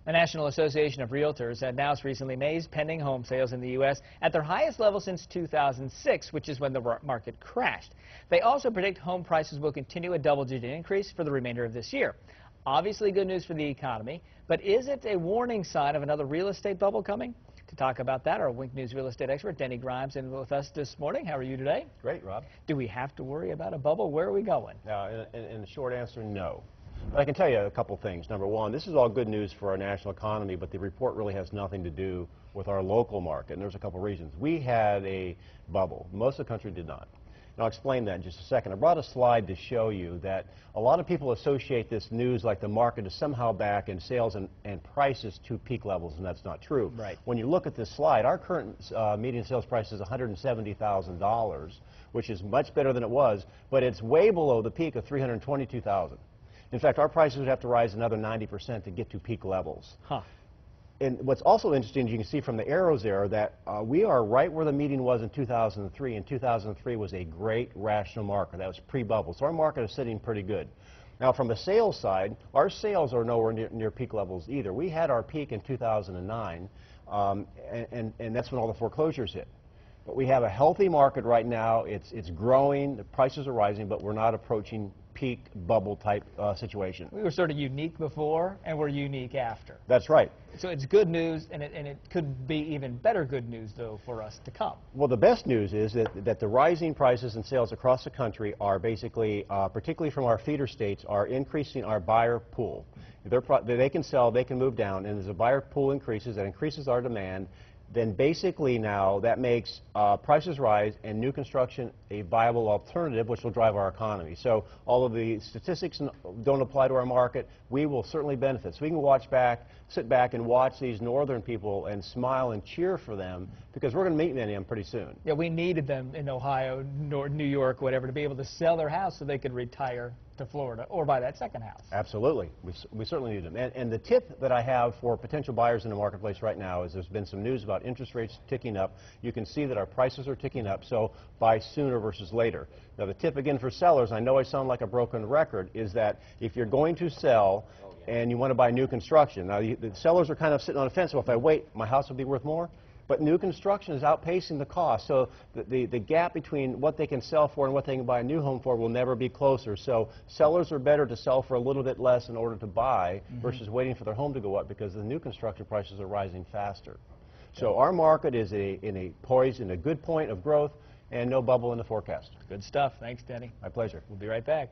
The National Association of Realtors announced recently May's pending home sales in the U.S. at their highest level since 2006, which is when the market crashed. They also predict home prices will continue a double-digit increase for the remainder of this year. Obviously good news for the economy, but is it a warning sign of another real estate bubble coming? To talk about that, our Wink News real estate expert, Denny Grimes, is with us this morning. How are you today? Great, Rob. Do we have to worry about a bubble? Where are we going? In the short answer, no. But I can tell you a couple things. Number one, this is all good news for our national economy, but the report really has nothing to do with our local market, and there's a couple reasons. We had a bubble. Most of the country did not. And I'll explain that in just a second. I brought a slide to show you that a lot of people associate this news like the market is somehow back in sales and prices to peak levels, and that's not true. Right. When you look at this slide, our current median sales price is $170,000, which is much better than it was, but it's way below the peak of $322,000. In fact, our prices would have to rise another 90% to get to peak levels. Huh. And what's also interesting, you can see from the arrows there, that we are right where the median was in 2003, and 2003 was a great rational market. That was pre-bubble. So our market is sitting pretty good. Now, from the sales side, our sales are nowhere near peak levels either. We had our peak in 2009, and that's when all the foreclosures hit. But we have a healthy market right now. It's growing. The prices are rising, but we're not approaching peak bubble type situation. We were sort of unique before, and we're unique after. That's right. So it's good news, and it could be even better good news, though, for us to come. Well, the best news is that the rising prices and sales across the country are basically, particularly from our feeder states, are increasing our buyer pool. They can sell, they can move down, and as the buyer pool increases, that increases our demand. Then basically now that makes prices rise and new construction a viable alternative, which will drive our economy. So all of the statistics don't apply to our market. We will certainly benefit. So we can sit back and watch these northern people and smile and cheer for them, because we're going to meet many of them pretty soon. Yeah, we needed them in Ohio, New York, whatever, to be able to sell their house so they could retire to Florida or buy that second house. Absolutely. We certainly need them. And the tip that I have for potential buyers in the marketplace right now is there's been some news about interest rates ticking up. You can see that our prices are ticking up, so buy sooner versus later. Now, the tip again for sellers, I know I sound like a broken record, is that if you're going to sell and you want to buy new construction, now the sellers are kind of sitting on the fence, so if I wait, my house will be worth more. But new construction is outpacing the cost, so the gap between what they can sell for and what they can buy a new home for will never be closer. So sellers are better to sell for a little bit less in order to buy versus waiting for their home to go up, because the new construction prices are rising faster. So our market is poised in a good point of growth and no bubble in the forecast. Good stuff. Thanks, Denny. My pleasure. We'll be right back.